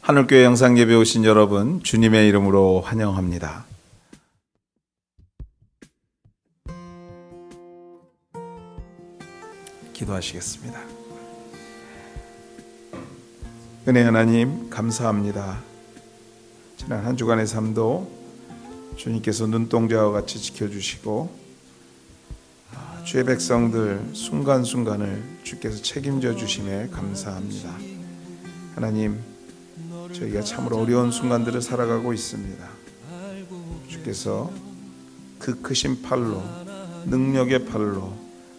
하늘교회 영상예배 오신 여러분, 주님의 이름으로 환영합니다. 기도하시겠습니다. 은혜 하나님 감사합니다. 지난 한 주간의 삶도 주님께서 눈동자와 같이 지켜주시고 주의 백성들 순간순간을 주께서 책임져 주심에 감사합니다. 하나님, 저희가 참으로 어려운 순간들을 살아가고 있습니다. 주께서 그 크신 팔로, 능력의 팔로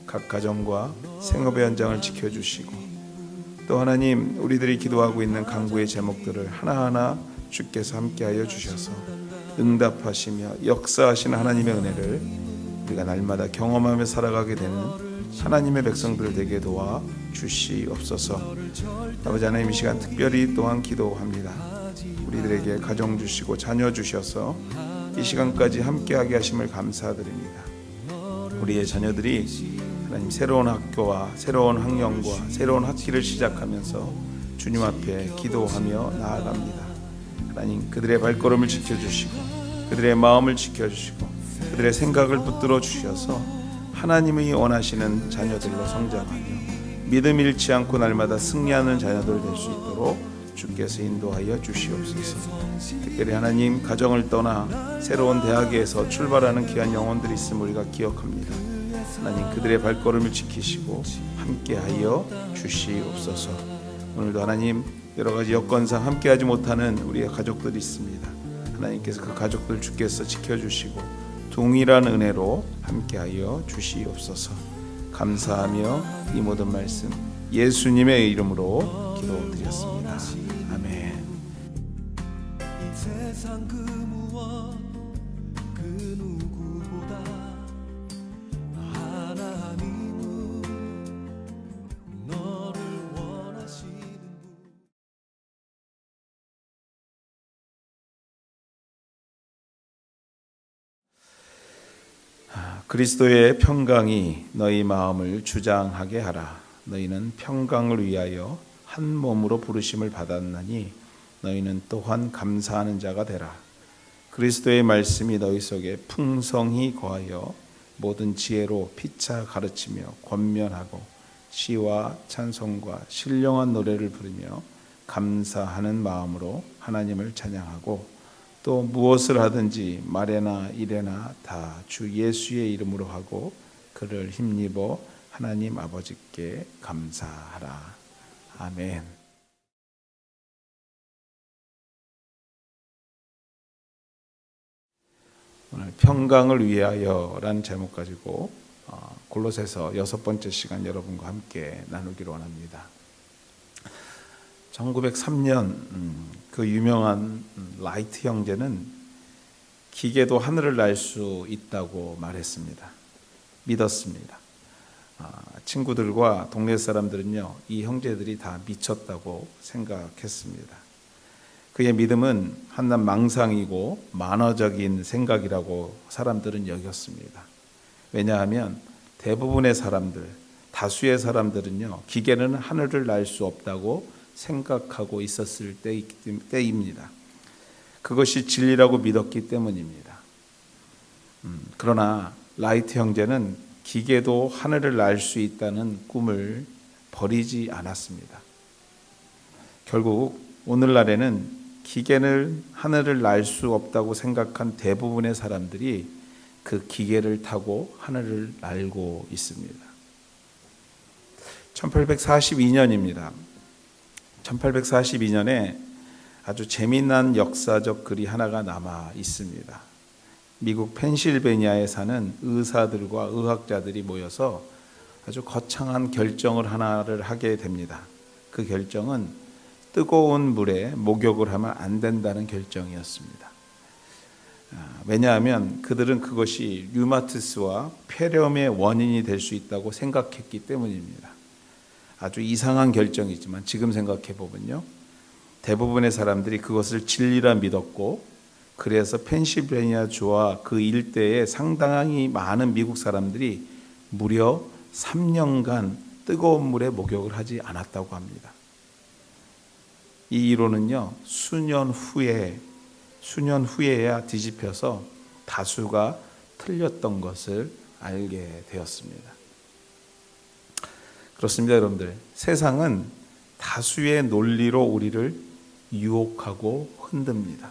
각 가정과 생업의 현장을 지켜주시고, 또 하나님, 우리들이 기도하고 있는 간구의 제목들을 하나하나 주께서 함께하여 주셔서 응답하시며 역사하시는 하나님의 은혜를 우리가 날마다 경험하며 살아가게 되는 하나님의 백성들 되게 도와 주시옵소서. 아버지 하나님, 이 시간 특별히 또한 기도합니다. 우리들에게 가정 주시고 자녀 주셔서 이 시간까지 함께하게 하심을 감사드립니다. 우리의 자녀들이 하나님 새로운 학교와 새로운 학년과 새로운 학기를 시작하면서 주님 앞에 기도하며 나아갑니다. 하나님, 그들의 발걸음을 지켜주시고 그들의 마음을 지켜주시고 그들의 생각을 붙들어 주셔서 하나님이 원하시는 자녀들로 성장하며 믿음 잃지 않고 날마다 승리하는 자녀들 될 수 있도록 주께서 인도하여 주시옵소서. 특별히 하나님, 가정을 떠나 새로운 대학에서 출발하는 귀한 영혼들이 있음을 우리가 기억합니다. 하나님, 그들의 발걸음을 지키시고 함께하여 주시옵소서. 오늘도 하나님, 여러 가지 여건상 함께하지 못하는 우리의 가족들이 있습니다. 하나님께서 그 가족들 주께서 지켜주시고 동일한 은혜로 함께하여 주시옵소서. 감사하며 이 모든 말씀 예수님의 이름으로 기도드렸습니다. 아멘. 이 세상 그 무엇 그 누구보다 하나님은 너를 원하시는 분. 그리스도의 평강이 너희 마음을 주장하게 하라. 너희는 평강을 위하여 한 몸으로 부르심을 받았나니 너희는 또한 감사하는 자가 되라. 그리스도의 말씀이 너희 속에 풍성히 거하여 모든 지혜로 피차 가르치며 권면하고 시와 찬송과 신령한 노래를 부르며 감사하는 마음으로 하나님을 찬양하고, 또 무엇을 하든지 말에나 일에나 다 주 예수의 이름으로 하고 그를 힘입어 하나님 아버지께 감사하라. 아멘. 오늘 평강을 위하여라는 제목 가지고 골로새서 6번째 시간 여러분과 함께 나누기로 원합니다. 1903년 그 유명한 라이트 형제는 기계도 하늘을 날 수 있다고 말했습니다. 믿었습니다. 친구들과 동네 사람들은요, 이 형제들이 다 미쳤다고 생각했습니다. 그의 믿음은 한낱 망상이고 만화적인 생각이라고 사람들은 여겼습니다. 왜냐하면 대부분의 사람들, 다수의 사람들은요, 기계는 하늘을 날 수 없다고 생각하고 있었을 때입니다. 그것이 진리라고 믿었기 때문입니다. 그러나 라이트 형제는 기계도 하늘을 날 수 있다는 꿈을 버리지 않았습니다. 결국 오늘날에는 기계는 하늘을 날 수 없다고 생각한 대부분의 사람들이 그 기계를 타고 하늘을 날고 있습니다. 1842년입니다. 1842년에 아주 재미난 역사적 글이 하나가 남아 있습니다. 미국 펜실베니아에 사는 의사들과 의학자들이 모여서 아주 거창한 결정을 하나를 하게 됩니다. 그 결정은 뜨거운 물에 목욕을 하면 안 된다는 결정이었습니다. 왜냐하면 그들은 그것이 류마티스와 폐렴의 원인이 될 수 있다고 생각했기 때문입니다. 아주 이상한 결정이지만 지금 생각해 보면요, 대부분의 사람들이 그것을 진리라 믿었고, 그래서 펜실베니아 주와 그 일대에 상당히 많은 미국 사람들이 무려 3년간 뜨거운 물에 목욕을 하지 않았다고 합니다. 이 이론은요, 수년 후에야 뒤집혀서 다수가 틀렸던 것을 알게 되었습니다. 그렇습니다, 여러분들. 세상은 다수의 논리로 우리를 유혹하고 흔듭니다.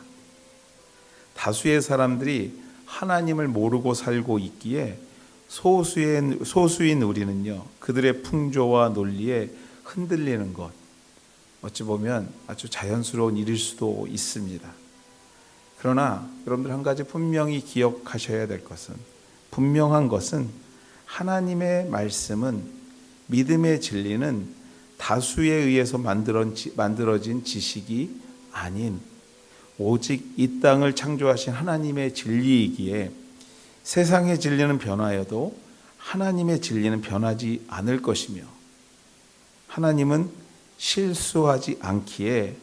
다수의 사람들이 하나님을 모르고 살고 있기에 소수인 우리는요, 그들의 풍조와 논리에 흔들리는 것, 어찌 보면 아주 자연스러운 일일 수도 있습니다. 그러나 여러분들 한 가지 분명히 기억하셔야 될 것은, 분명한 것은 하나님의 말씀은, 믿음의 진리는 다수에 의해서 만들어진 지식이 아닌 오직 이 땅을 창조하신 하나님의 진리이기에 세상의 진리는 변하여도 하나님의 진리는 변하지 않을 것이며, 하나님은 실수하지 않기에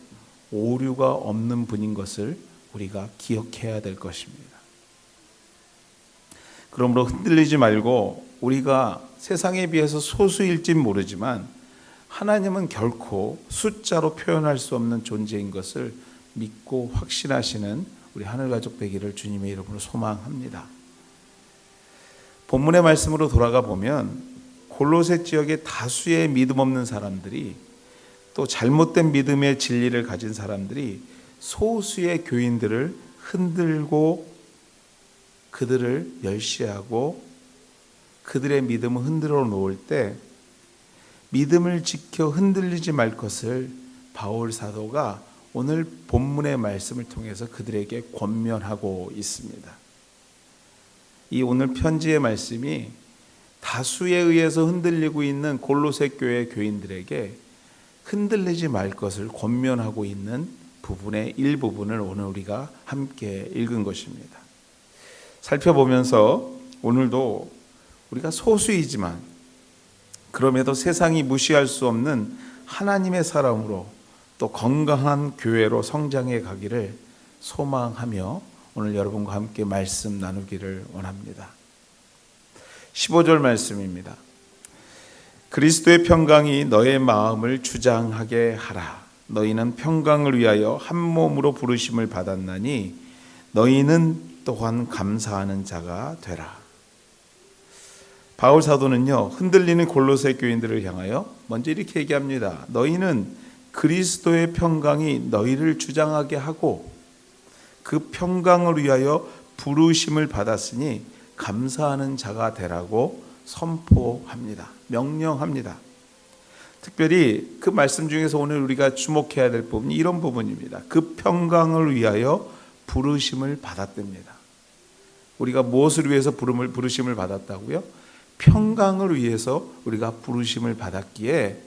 오류가 없는 분인 것을 우리가 기억해야 될 것입니다. 그러므로 흔들리지 말고, 우리가 세상에 비해서 소수일진 모르지만 하나님은 결코 숫자로 표현할 수 없는 존재인 것을 믿고 확신하시는 우리 하늘가족 되기를 주님의 이름으로 소망합니다. 본문의 말씀으로 돌아가 보면 골로새 지역의 다수의 믿음 없는 사람들이, 또 잘못된 믿음의 진리를 가진 사람들이 소수의 교인들을 흔들고 그들을 멸시하고 그들의 믿음을 흔들어 놓을 때 믿음을 지켜 흔들리지 말 것을 바울 사도가 오늘 본문의 말씀을 통해서 그들에게 권면하고 있습니다. 이 오늘 편지의 말씀이 다수에 의해서 흔들리고 있는 골로새 교회 교인들에게 흔들리지 말 것을 권면하고 있는 부분의 일부분을 오늘 우리가 함께 읽은 것입니다. 살펴보면서 오늘도 우리가 소수이지만 그럼에도 세상이 무시할 수 없는 하나님의 사람으로 또 건강한 교회로 성장해 가기를 소망하며 오늘 여러분과 함께 말씀 나누기를 원합니다. 15절 말씀입니다. 그리스도의 평강이 너의 마음을 주장하게 하라. 너희는 평강을 위하여 한 몸으로 부르심을 받았나니 너희는 또한 감사하는 자가 되라. 바울 사도는요, 흔들리는 골로새 교인들을 향하여 먼저 이렇게 얘기합니다. 너희는 그리스도의 평강이 너희를 주장하게 하고 그 평강을 위하여 부르심을 받았으니 감사하는 자가 되라고 선포합니다. 명령합니다. 특별히 그 말씀 중에서 오늘 우리가 주목해야 될 부분이 이런 부분입니다. 그 평강을 위하여 부르심을 받았답니다. 우리가 무엇을 위해서 부르심을 받았다고요? 평강을 위해서 우리가 부르심을 받았기에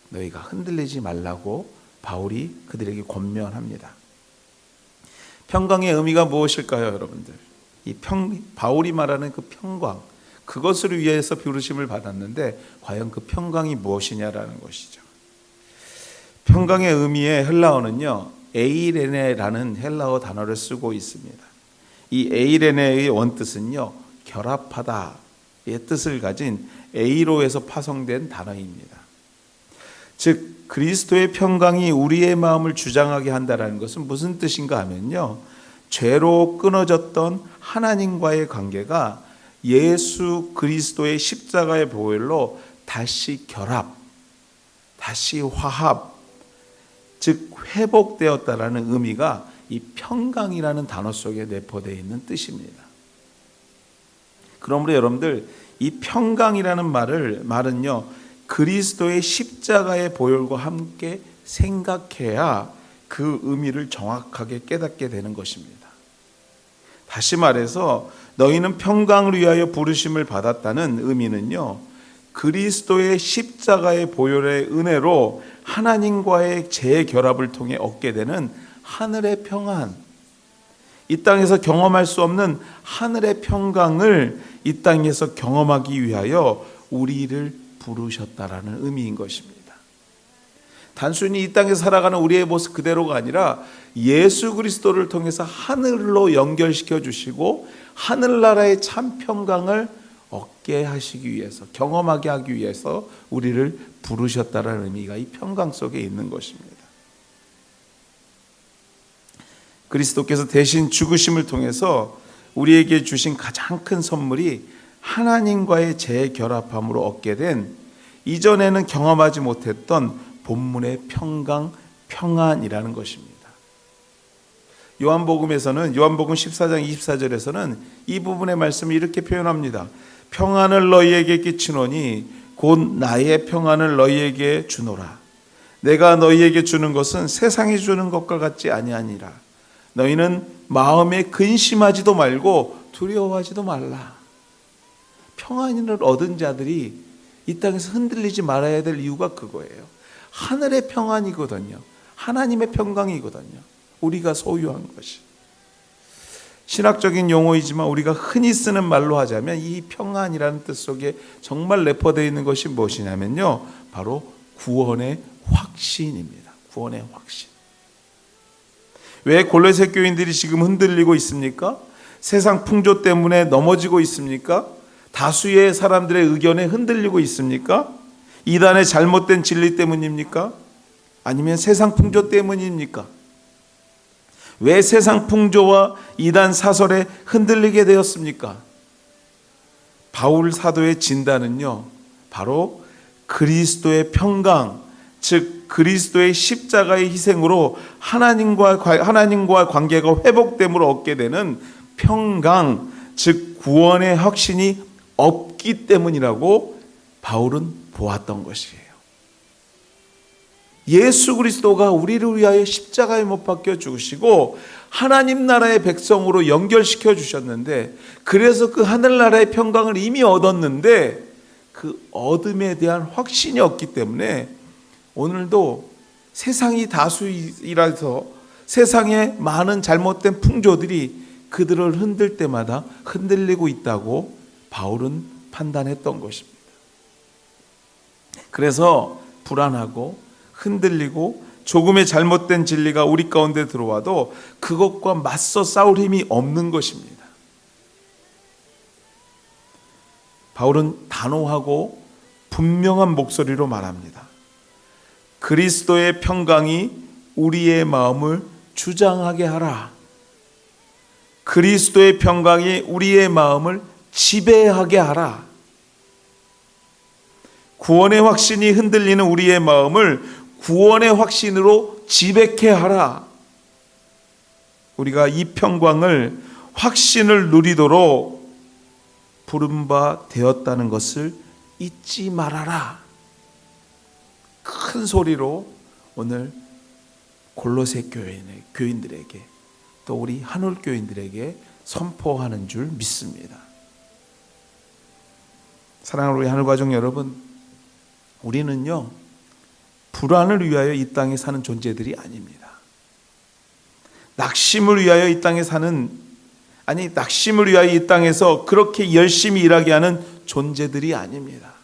너희가 흔들리지 말라고 바울이 그들에게 권면합니다. 평강의 의미가 무엇일까요, 여러분들? 바울이 말하는 그 평강, 그것을 위해서 부르심을 받았는데 과연 그 평강이 무엇이냐라는 것이죠. 평강의 의미의 헬라어는요, 에이레네라는 헬라어 단어를 쓰고 있습니다. 이 에이레네의 원뜻은요, 결합하다의 뜻을 가진 에이로에서 파송된 단어입니다. 즉 그리스도의 평강이 우리의 마음을 주장하게 한다는 것은 무슨 뜻인가 하면요, 죄로 끊어졌던 하나님과의 관계가 예수 그리스도의 십자가의 보혈로 다시 결합, 다시 화합, 즉 회복되었다라는 의미가 이 평강이라는 단어 속에 내포되어 있는 뜻입니다. 그러므로 여러분들 이 평강이라는 말은요, 그리스도의 십자가의 보혈과 함께 생각해야 그 의미를 정확하게 깨닫게 되는 것입니다. 다시 말해서 너희는 평강을 위하여 부르심을 받았다는 의미는요, 그리스도의 십자가의 보혈의 은혜로 하나님과의 재결합을 통해 얻게 되는 하늘의 평안, 이 땅에서 경험할 수 없는 하늘의 평강을 이 땅에서 경험하기 위하여 우리를 부르셨다라는 의미인 것입니다. 단순히 이 땅에 살아가는 우리의 모습 그대로가 아니라 예수 그리스도를 통해서 하늘로 연결시켜 주시고 하늘나라의 참 평강을 얻게 하시기 위해서, 경험하게 하기 위해서 우리를 부르셨다라는 의미가 이 평강 속에 있는 것입니다. 그리스도께서 대신 죽으심을 통해서 우리에게 주신 가장 큰 선물이 하나님과의 재결합함으로 얻게 된 이전에는 경험하지 못했던 본문의 평강, 평안이라는 것입니다. 요한복음에서는 요한복음 14장 24절에서는 이 부분의 말씀을 이렇게 표현합니다. 평안을 너희에게 끼치노니 곧 나의 평안을 너희에게 주노라. 내가 너희에게 주는 것은 세상이 주는 것과 같지 아니하니라. 너희는 마음에 근심하지도 말고 두려워하지도 말라. 평안을 얻은 자들이 이 땅에서 흔들리지 말아야 될 이유가 그거예요. 하늘의 평안이거든요. 하나님의 평강이거든요. 우리가 소유한 것이. 신학적인 용어이지만 우리가 흔히 쓰는 말로 하자면 이 평안이라는 뜻 속에 정말 내포되어 있는 것이 무엇이냐면요, 바로 구원의 확신입니다. 구원의 확신. 왜 골로새 교인들이 지금 흔들리고 있습니까? 세상 풍조 때문에 넘어지고 있습니까? 다수의 사람들의 의견에 흔들리고 있습니까? 이단의 잘못된 진리 때문입니까? 아니면 세상 풍조 때문입니까? 왜 세상 풍조와 이단 사설에 흔들리게 되었습니까? 바울 사도의 진단은요, 바로 그리스도의 평강, 즉 그리스도의 십자가의 희생으로 하나님과 관계가 회복됨으로 얻게 되는 평강, 즉 구원의 확신이 없기 때문이라고 바울은 보았던 것이에요. 예수 그리스도가 우리를 위하여 십자가에 못 박혀 죽으시고 하나님 나라의 백성으로 연결시켜 주셨는데, 그래서 그 하늘나라의 평강을 이미 얻었는데 그 얻음에 대한 확신이 없기 때문에 오늘도 세상이 다수이라서 세상의 많은 잘못된 풍조들이 그들을 흔들 때마다 흔들리고 있다고 바울은 판단했던 것입니다. 그래서 불안하고 흔들리고 조금의 잘못된 진리가 우리 가운데 들어와도 그것과 맞서 싸울 힘이 없는 것입니다. 바울은 단호하고 분명한 목소리로 말합니다. 그리스도의 평강이 우리의 마음을 주장하게 하라. 그리스도의 평강이 우리의 마음을 지배하게 하라. 구원의 확신이 흔들리는 우리의 마음을 구원의 확신으로 지배케 하라. 우리가 이 평강을, 확신을 누리도록 부름바 되었다는 것을 잊지 말아라. 큰 소리로 오늘 골로새 교인들에게, 또 우리 한올 교인들에게 선포하는 줄 믿습니다. 사랑하는 우리 한올 가족 여러분, 우리는요, 불안을 위하여 이 땅에 사는 존재들이 아닙니다. 낙심을 위하여 이 땅에 낙심을 위하여 이 땅에서 그렇게 열심히 일하게 하는 존재들이 아닙니다.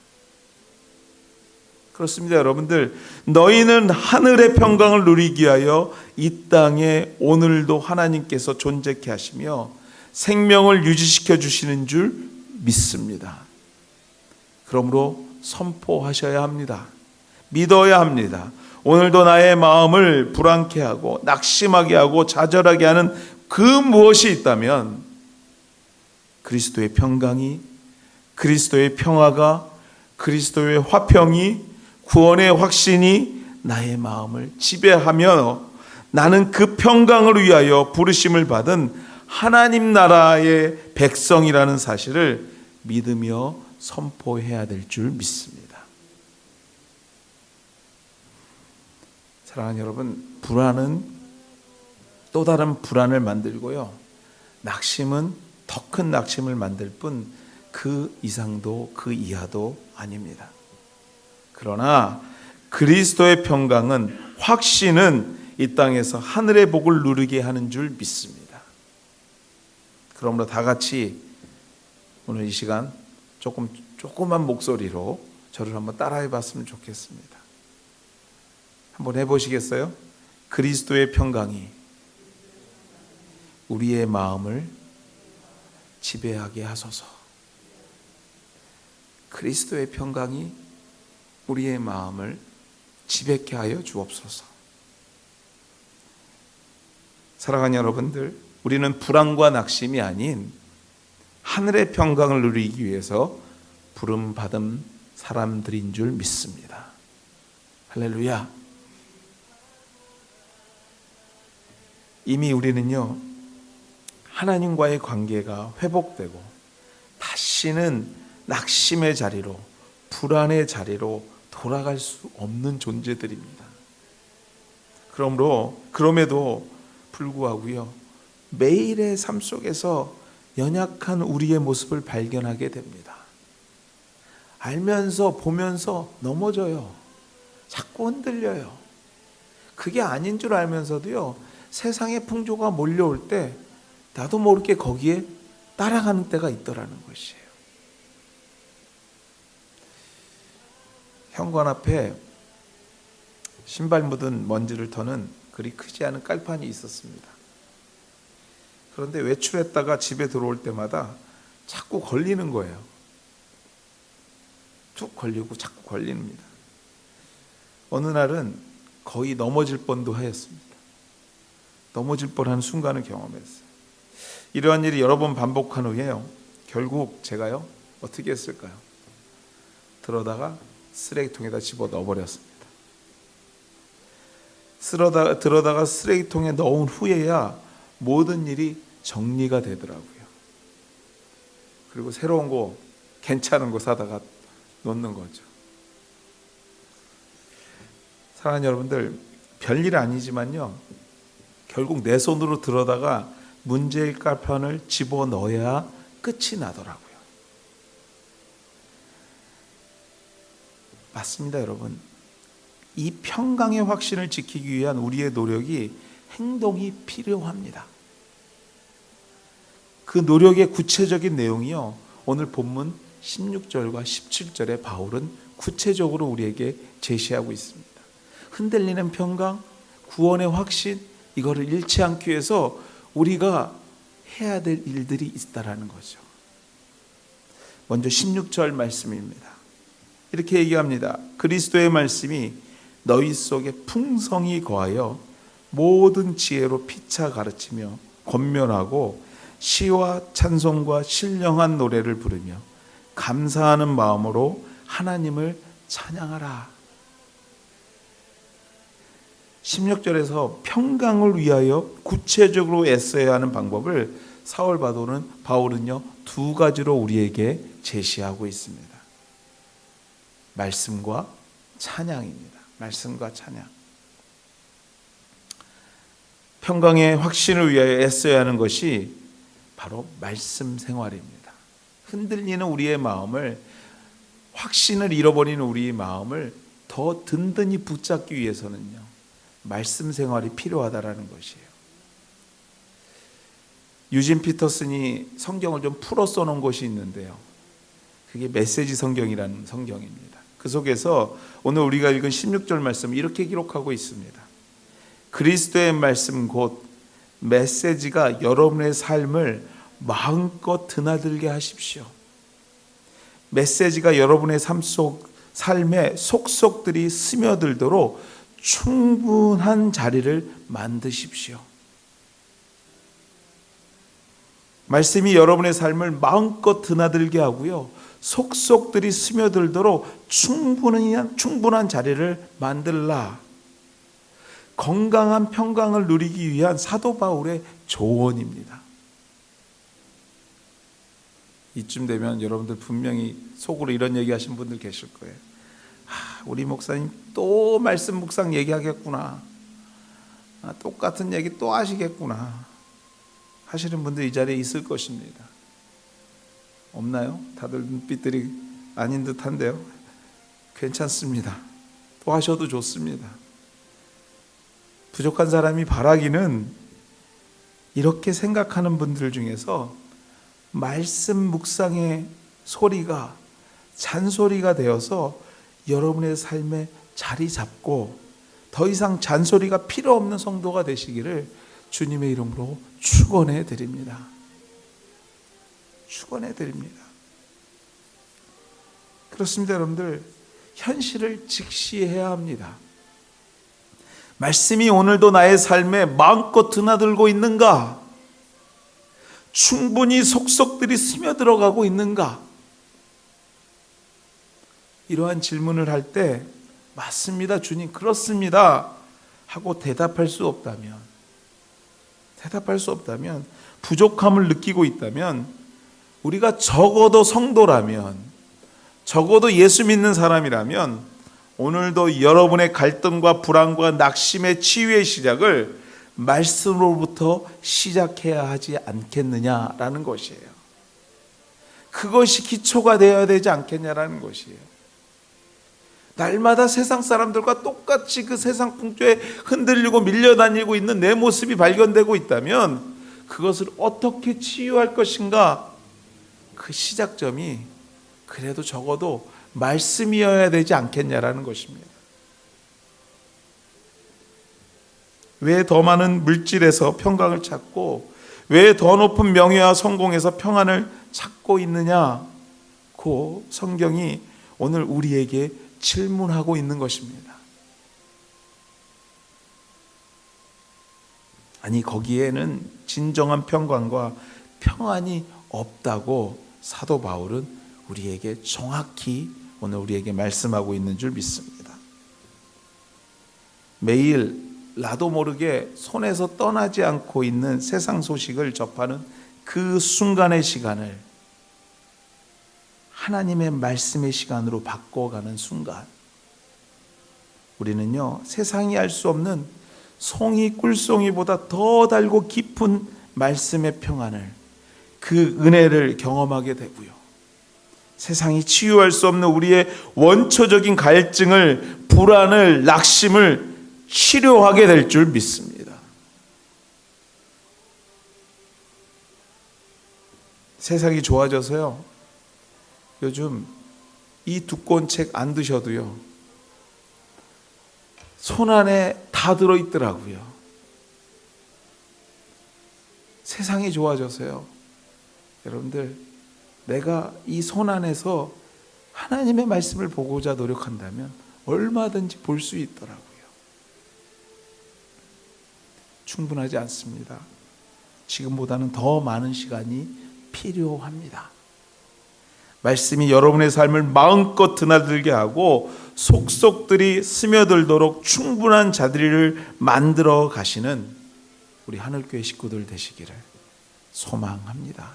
그렇습니다, 여러분들. 너희는 하늘의 평강을 누리기 위하여 이 땅에 오늘도 하나님께서 존재케 하시며 생명을 유지시켜 주시는 줄 믿습니다. 그러므로 선포하셔야 합니다. 믿어야 합니다. 오늘도 나의 마음을 불안케 하고 낙심하게 하고 좌절하게 하는 그 무엇이 있다면 그리스도의 평강이, 그리스도의 평화가, 그리스도의 화평이, 구원의 확신이 나의 마음을 지배하며 나는 그 평강을 위하여 부르심을 받은 하나님 나라의 백성이라는 사실을 믿으며 선포해야 될 줄 믿습니다. 사랑하는 여러분, 불안은 또 다른 불안을 만들고요, 낙심은 더 큰 낙심을 만들 뿐 그 이상도 그 이하도 아닙니다. 그러나 그리스도의 평강은, 확신은 이 땅에서 하늘의 복을 누리게 하는 줄 믿습니다. 그러므로 다 같이 오늘 이 시간 조그만 목소리로 저를 한번 따라해 봤으면 좋겠습니다. 한번 해보시겠어요? 그리스도의 평강이 우리의 마음을 지배하게 하소서. 그리스도의 평강이 우리의 마음을 지배케 하여 주옵소서. 사랑하는 여러분들, 우리는 불안과 낙심이 아닌 하늘의 평강을 누리기 위해서 부름받은 사람들인 줄 믿습니다. 할렐루야. 이미 우리는요, 하나님과의 관계가 회복되고 다시는 낙심의 자리로, 불안의 자리로 돌아갈 수 없는 존재들입니다. 그럼에도 불구하고요, 매일의 삶 속에서 연약한 우리의 모습을 발견하게 됩니다. 알면서 보면서 넘어져요. 자꾸 흔들려요. 그게 아닌 줄 알면서도요, 세상의 풍조가 몰려올 때 나도 모르게 거기에 따라가는 때가 있더라는 것이에요. 현관 앞에 신발 묻은 먼지를 터는 그리 크지 않은 깔판이 있었습니다. 그런데 외출했다가 집에 들어올 때마다 자꾸 걸리는 거예요. 툭 걸리고 자꾸 걸립니다. 어느 날은 거의 넘어질 뻔도 하였습니다. 넘어질 뻔한 순간을 경험했어요. 이러한 일이 여러 번 반복한 후에요, 결국 제가요, 어떻게 했을까요? 들어다가 쓰레기통에다 집어 넣어버렸습니다. 들어다가 쓰레기통에 넣은 후에야 모든 일이 정리가 되더라고요. 그리고 새로운 거, 괜찮은 거 사다가 놓는 거죠. 사랑하는 여러분들, 별일 아니지만요, 결국 내 손으로 들어다가 문제의 깔판을 집어넣어야 끝이 나더라고요. 맞습니다, 여러분. 이 평강의 확신을 지키기 위한 우리의 노력이, 행동이 필요합니다. 그 노력의 구체적인 내용이요, 오늘 본문 16절과 17절에 바울은 구체적으로 우리에게 제시하고 있습니다. 흔들리는 평강, 구원의 확신, 이거를 잃지 않기 위해서 우리가 해야 될 일들이 있다라는 거죠. 먼저 16절 말씀입니다. 이렇게 얘기합니다. 그리스도의 말씀이 너희 속에 풍성히 거하여 모든 지혜로 피차 가르치며 권면하고 시와 찬송과 신령한 노래를 부르며 감사하는 마음으로 하나님을 찬양하라. 16절에서 평강을 위하여 구체적으로 애써야 하는 방법을 바울은요, 두 가지로 우리에게 제시하고 있습니다. 말씀과 찬양입니다. 말씀과 찬양. 평강의 확신을 위하여 애써야 하는 것이 바로 말씀 생활입니다. 흔들리는 우리의 마음을, 확신을 잃어버리는 우리의 마음을 더 든든히 붙잡기 위해서는요, 말씀 생활이 필요하다라는 것이에요. 유진 피터슨이 성경을 좀 풀어 써놓은 것이 있는데요, 그게 메시지 성경이라는 성경입니다. 그 속에서 오늘 우리가 읽은 16절 말씀 이렇게 기록하고 있습니다. 그리스도의 말씀 곧 메시지가 여러분의 삶을 마음껏 드나들게 하십시오. 메시지가 여러분의 삶의 속속들이 스며들도록 충분한 자리를 만드십시오. 말씀이 여러분의 삶을 마음껏 드나들게 하고요, 속속들이 스며들도록 충분한 자리를 만들라. 건강한 평강을 누리기 위한 사도 바울의 조언입니다. 이쯤 되면 여러분들 분명히 속으로 이런 얘기하신 분들 계실 거예요. 우리 목사님 또 말씀 묵상 얘기하겠구나. 똑같은 얘기 또 하시겠구나. 하시는 분들 이 자리에 있을 것입니다. 없나요? 다들 눈빛들이 아닌 듯한데요. 괜찮습니다. 또 하셔도 좋습니다. 부족한 사람이 바라기는, 이렇게 생각하는 분들 중에서 말씀 묵상의 소리가 잔소리가 되어서 여러분의 삶에 자리 잡고 더 이상 잔소리가 필요 없는 성도가 되시기를 주님의 이름으로 축원해 드립니다. 축원해 드립니다. 그렇습니다, 여러분들. 현실을 직시해야 합니다. 말씀이 오늘도 나의 삶에 마음껏 드나들고 있는가? 충분히 속속들이 스며들어가고 있는가? 이러한 질문을 할 때 맞습니다 주님, 그렇습니다 하고 대답할 수 없다면, 부족함을 느끼고 있다면, 우리가 적어도 성도라면, 적어도 예수 믿는 사람이라면 오늘도 여러분의 갈등과 불안과 낙심의 치유의 시작을 말씀으로부터 시작해야 하지 않겠느냐라는 것이에요. 그것이 기초가 되어야 되지 않겠냐라는 것이에요. 날마다 세상 사람들과 똑같이 그 세상 풍조에 흔들리고 밀려다니고 있는 내 모습이 발견되고 있다면 그것을 어떻게 치유할 것인가? 그 시작점이 그래도 적어도 말씀이어야 되지 않겠냐라는 것입니다. 왜 더 많은 물질에서 평강을 찾고, 왜 더 높은 명예와 성공에서 평안을 찾고 있느냐고 성경이 오늘 우리에게 질문하고 있는 것입니다. 아니, 거기에는 진정한 평강과 평안이 없다고 사도 바울은 우리에게 정확히 오늘 우리에게 말씀하고 있는 줄 믿습니다. 매일 나도 모르게 손에서 떠나지 않고 있는 세상 소식을 접하는 그 순간의 시간을 하나님의 말씀의 시간으로 바꿔가는 순간, 우리는요 세상이 알 수 없는 송이 꿀송이보다 더 달고 깊은 말씀의 평안을, 그 은혜를 경험하게 되고요, 세상이 치유할 수 없는 우리의 원초적인 갈증을, 불안을, 낙심을 치료하게 될 줄 믿습니다. 세상이 좋아져서요, 요즘 이 두꺼운 책 안 드셔도요 손 안에 다 들어있더라고요. 세상이 좋아져서요, 여러분들, 내가 이 손 안에서 하나님의 말씀을 보고자 노력한다면 얼마든지 볼 수 있더라고요. 충분하지 않습니다. 지금보다는 더 많은 시간이 필요합니다. 말씀이 여러분의 삶을 마음껏 드나들게 하고 속속들이 스며들도록 충분한 자리를 만들어 가시는 우리 하늘교회 식구들 되시기를 소망합니다.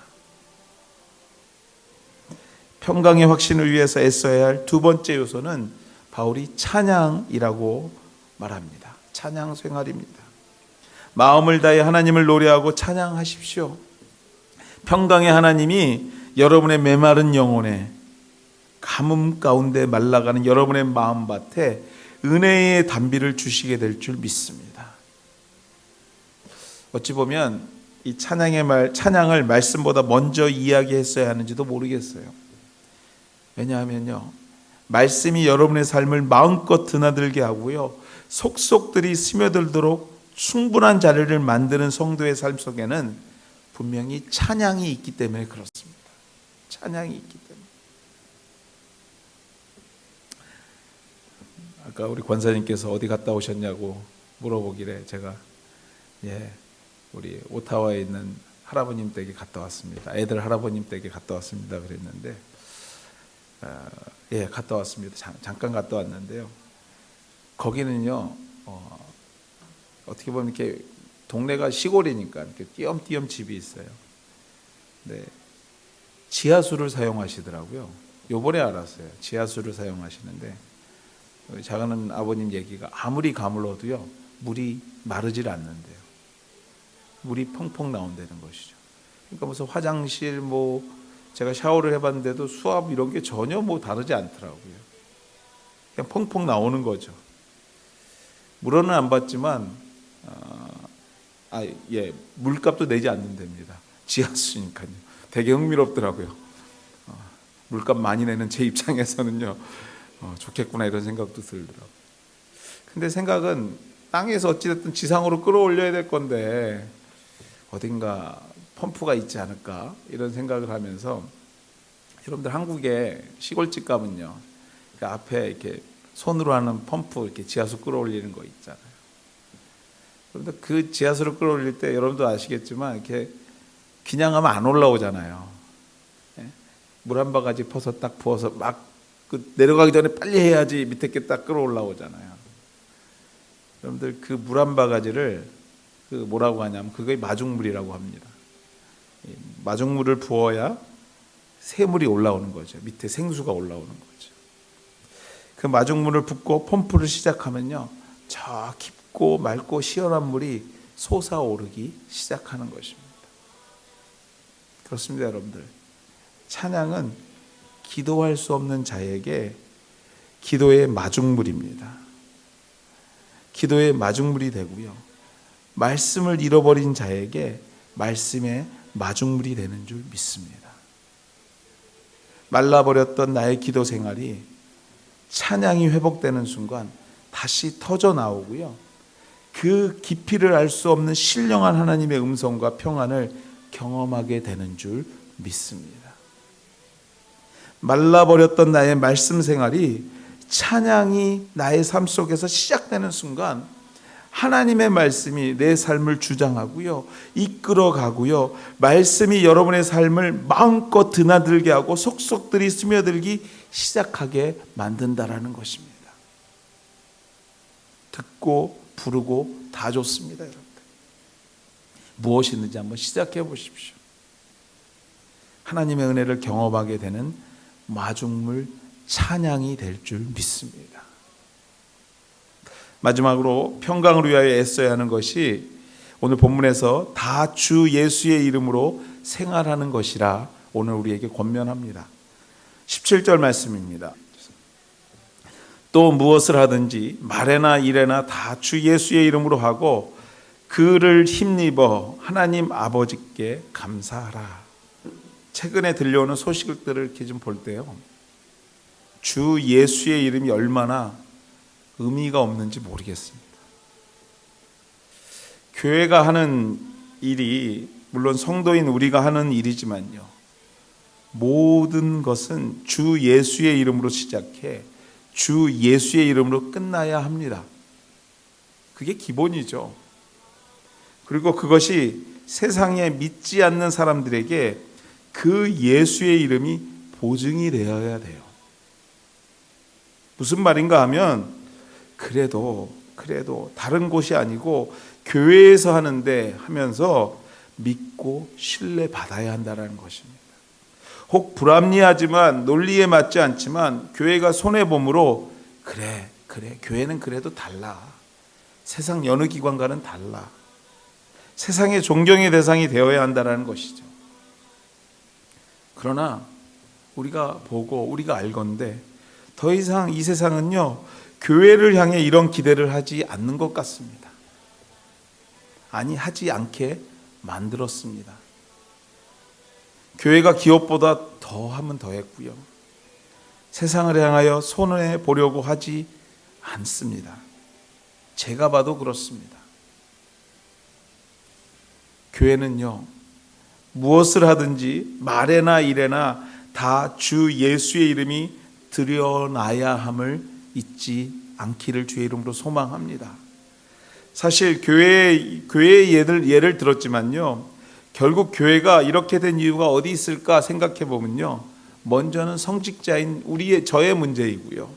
평강의 확신을 위해서 애써야 할 두 번째 요소는 바울이 찬양이라고 말합니다. 찬양 생활입니다. 마음을 다해 하나님을 노래하고 찬양하십시오. 평강의 하나님이 여러분의 메마른 영혼에, 가뭄 가운데 말라가는 여러분의 마음밭에 은혜의 단비를 주시게 될 줄 믿습니다. 어찌 보면 이 찬양을 말씀보다 먼저 이야기했어야 하는지도 모르겠어요. 왜냐하면요, 말씀이 여러분의 삶을 마음껏 드나들게 하고요, 속속들이 스며들도록 충분한 자리를 만드는 성도의 삶 속에는 분명히 찬양이 있기 때문에 그렇습니다. 찬양이 있기 때문에. 아까 우리 권사님께서 어디 갔다 오셨냐고 물어보길래 제가 우리 오타와에 있는 할아버님 댁에 갔다 왔습니다. 애들 할아버님 댁에 갔다 왔습니다. 그랬는데 갔다 왔습니다. 잠깐 갔다 왔는데요. 거기는요 어떻게 보면 이렇게 동네가 시골이니까 이렇게 띄엄띄엄 집이 있어요. 네, 지하수를 사용하시더라고요. 요번에 알았어요. 지하수를 사용하시는데 작은 아버님 얘기가 아무리 가물어도요 물이 마르질 않는데요. 물이 펑펑 나온다는 것이죠. 그러니까 무슨 화장실 제가 샤워를 해봤는데도 수압 이런 게 전혀 다르지 않더라고요. 그냥 펑펑 나오는 거죠. 물어는 안 받지만 물값도 내지 않는답니다. 지하수니까요. 되게 흥미롭더라고요. 물값 많이 내는 제 입장에서는요 좋겠구나 이런 생각도 들더라고요. 근데 생각은 땅에서 어찌됐든 지상으로 끌어올려야 될 건데 어딘가 펌프가 있지 않을까 이런 생각을 하면서, 여러분들 한국에 시골집 가면요 그 앞에 이렇게 손으로 하는 펌프, 이렇게 지하수 끌어올리는 거 있잖아요. 여러분들 그 지하수를 끌어올릴 때 여러분도 아시겠지만 이렇게 그냥 하면 안 올라오잖아요. 물 한 바가지 퍼서 딱 부어서 막 내려가기 전에 빨리 해야지 밑에 게 딱 끌어올라오잖아요. 여러분들 그 물 한 바가지를 그 뭐라고 하냐면 그게 마중물이라고 합니다. 마중물을 부어야 새물이 올라오는 거죠. 밑에 생수가 올라오는 거죠. 그 마중물을 붓고 펌프를 시작하면요, 저 깊고 맑고 시원한 물이 솟아오르기 시작하는 것입니다. 그렇습니다, 여러분들. 찬양은 기도할 수 없는 자에게 기도의 마중물입니다. 기도의 마중물이 되고요, 말씀을 잃어버린 자에게 말씀의 마중물이 되는 줄 믿습니다. 말라버렸던 나의 기도 생활이 찬양이 회복되는 순간 다시 터져 나오고요, 그 깊이를 알 수 없는 신령한 하나님의 음성과 평안을 경험하게 되는 줄 믿습니다. 말라버렸던 나의 말씀 생활이 찬양이 나의 삶 속에서 시작되는 순간 하나님의 말씀이 내 삶을 주장하고요, 이끌어가고요, 말씀이 여러분의 삶을 마음껏 드나들게 하고 속속들이 스며들기 시작하게 만든다라는 것입니다. 듣고 부르고 다 좋습니다, 여러분들. 무엇이든지 한번 시작해 보십시오. 하나님의 은혜를 경험하게 되는 마중물 찬양이 될 줄 믿습니다. 마지막으로 평강을 위하여 애써야 하는 것이 오늘 본문에서 다 주 예수의 이름으로 생활하는 것이라 오늘 우리에게 권면합니다. 17절 말씀입니다. 또 무엇을 하든지 말에나 일에나 다 주 예수의 이름으로 하고 그를 힘입어 하나님 아버지께 감사하라. 최근에 들려오는 소식들을 이렇게 좀 볼 때요, 주 예수의 이름이 얼마나 의미가 없는지 모르겠습니다. 교회가 하는 일이 물론 성도인 우리가 하는 일이지만요, 모든 것은 주 예수의 이름으로 시작해 주 예수의 이름으로 끝나야 합니다. 그게 기본이죠. 그리고 그것이 세상에 믿지 않는 사람들에게 그 예수의 이름이 보증이 되어야 돼요. 무슨 말인가 하면 그래도 다른 곳이 아니고 교회에서 하는데 하면서 믿고 신뢰받아야 한다는 것입니다. 혹 불합리하지만 논리에 맞지 않지만 교회가 손해보므로 그래 교회는 그래도 달라. 세상 여느 기관과는 달라. 세상의 존경의 대상이 되어야 한다는 것이죠. 그러나 우리가 보고 우리가 알건대 더 이상 이 세상은요, 교회를 향해 이런 기대를 하지 않는 것 같습니다. 아니, 하지 않게 만들었습니다. 교회가 기업보다 더 하면 더 했고요, 세상을 향하여 손해 보려고 하지 않습니다. 제가 봐도 그렇습니다. 교회는요, 무엇을 하든지 말에나 일에나 다 주 예수의 이름이 드러나야 함을 잊지 않기를 주의 이름으로 소망합니다. 사실 교회의 예를 들었지만요, 결국 교회가 이렇게 된 이유가 어디 있을까 생각해 보면요, 먼저는 성직자인 저의 문제이고요,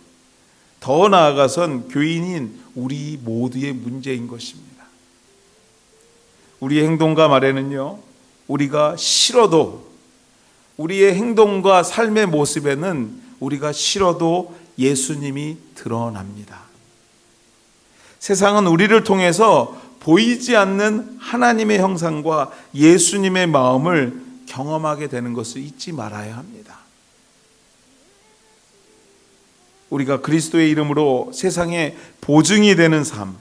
더 나아가선 교인인 우리 모두의 문제인 것입니다. 우리의 행동과 말에는요, 우리가 싫어도, 우리의 행동과 삶의 모습에는 우리가 싫어도 예수님이 드러납니다. 세상은 우리를 통해서 보이지 않는 하나님의 형상과 예수님의 마음을 경험하게 되는 것을 잊지 말아야 합니다. 우리가 그리스도의 이름으로 세상에 보증이 되는 삶,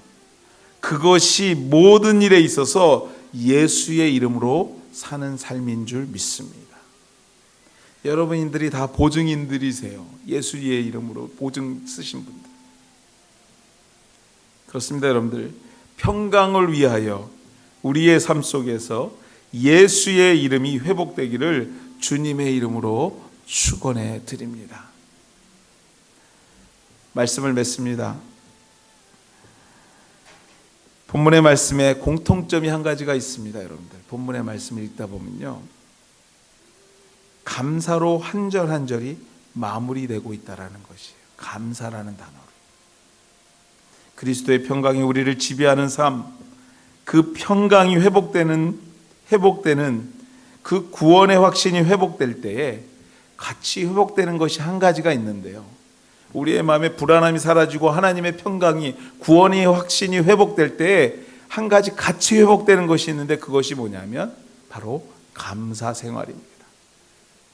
그것이 모든 일에 있어서 예수의 이름으로 사는 삶인 줄 믿습니다. 여러분들이 다 보증인들이세요. 예수의 이름으로 보증 쓰신 분들. 그렇습니다, 여러분들. 평강을 위하여 우리의 삶 속에서 예수의 이름이 회복되기를 주님의 이름으로 축원해 드립니다. 말씀을 맺습니다. 본문의 말씀에 공통점이 한 가지가 있습니다. 여러분들, 본문의 말씀을 읽다 보면요, 감사로 한 절 한 절이 마무리되고 있다라는 것이에요. 감사라는 단어로. 그리스도의 평강이 우리를 지배하는 삶, 그 평강이 회복되는 그 구원의 확신이 회복될 때에 같이 회복되는 것이 한 가지가 있는데요, 우리의 마음에 불안함이 사라지고 하나님의 평강이, 구원의 확신이 회복될 때에 한 가지 같이 회복되는 것이 있는데, 그것이 뭐냐면 바로 감사 생활입니다.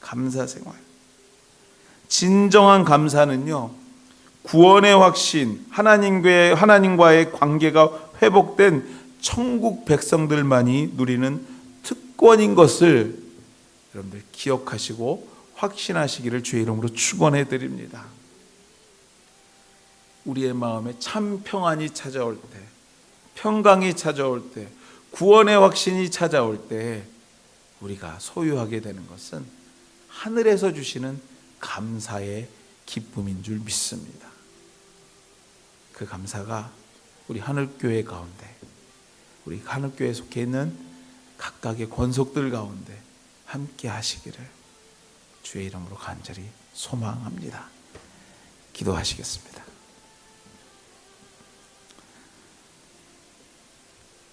감사 생활. 진정한 감사는요, 구원의 확신, 하나님과의 관계가 회복된 천국 백성들만이 누리는 특권인 것을 여러분들 기억하시고 확신하시기를 주의 이름으로 축원해 드립니다. 우리의 마음에 참 평안이 찾아올 때, 평강이 찾아올 때, 구원의 확신이 찾아올 때 우리가 소유하게 되는 것은 하늘에서 주시는 감사의 기쁨인 줄 믿습니다. 그 감사가 우리 하늘교회 가운데, 우리 하늘교회에 속해 있는 각각의 권속들 가운데 함께 하시기를 주의 이름으로 간절히 소망합니다. 기도하시겠습니다.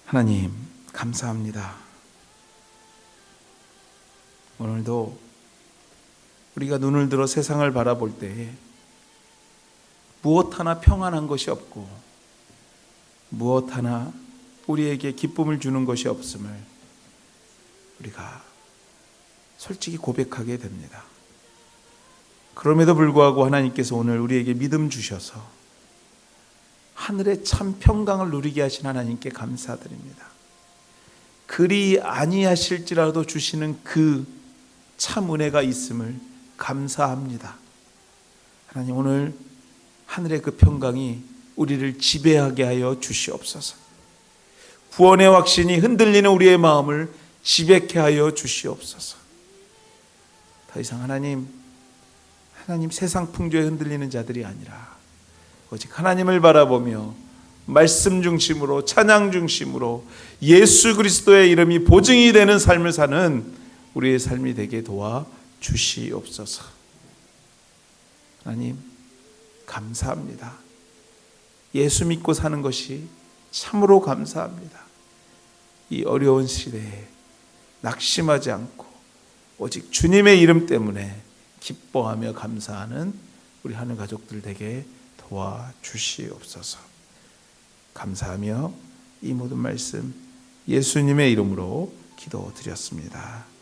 하나님, 감사합니다. 오늘도 우리가 눈을 들어 세상을 바라볼 때에 무엇 하나 평안한 것이 없고 무엇 하나 우리에게 기쁨을 주는 것이 없음을 우리가 솔직히 고백하게 됩니다. 그럼에도 불구하고 하나님께서 오늘 우리에게 믿음 주셔서 하늘의 참 평강을 누리게 하신 하나님께 감사드립니다. 그리 아니하실지라도 주시는 그 참 은혜가 있음을 감사합니다. 하나님, 오늘 하늘의 그 평강이 우리를 지배하게 하여 주시옵소서. 구원의 확신이 흔들리는 우리의 마음을 지배케 하여 주시옵소서. 더 이상 하나님 세상 풍조에 흔들리는 자들이 아니라 오직 하나님을 바라보며 말씀 중심으로, 찬양 중심으로 예수 그리스도의 이름이 보증이 되는 삶을 사는 우리의 삶이 되게 도와 주시옵소서. 하나님, 감사합니다. 예수 믿고 사는 것이 참으로 감사합니다. 이 어려운 시대에 낙심하지 않고 오직 주님의 이름 때문에 기뻐하며 감사하는 우리 하늘 가족들 되게 도와주시옵소서. 감사하며 이 모든 말씀 예수님의 이름으로 기도드렸습니다.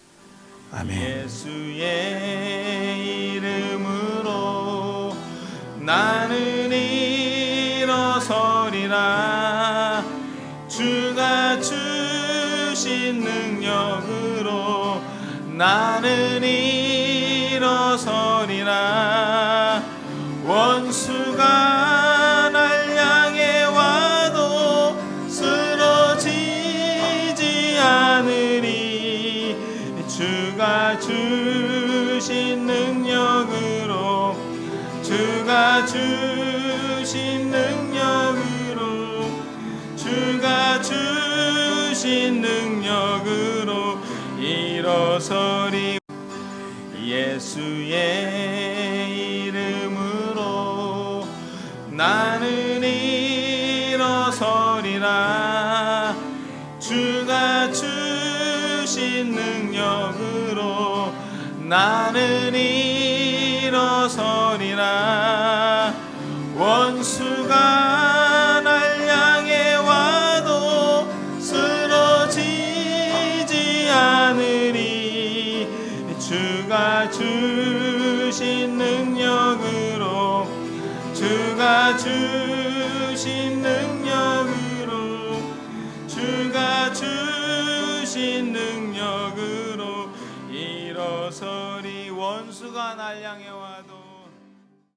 아멘. 예수의 이름으로 나는 일어서리라. 주가 주신 능력으로 나는 일어서리라. 원수가 날 향해 와도 쓰러지지 않으리. 주가 주신 능력으로, 주가 주신 능력으로, 주가 주신 능력으로 일어서리. 예수의 이름으로 나는 일어서리라. 주가 주신 능력으로 나는 일어서리라. 원수가 날 향해 와도 쓰러지지 않으리. 주가 주신 능력으로, 주가 주신 능력으로, 주가 주신 능력으로 일어서리. 원수가 날 향해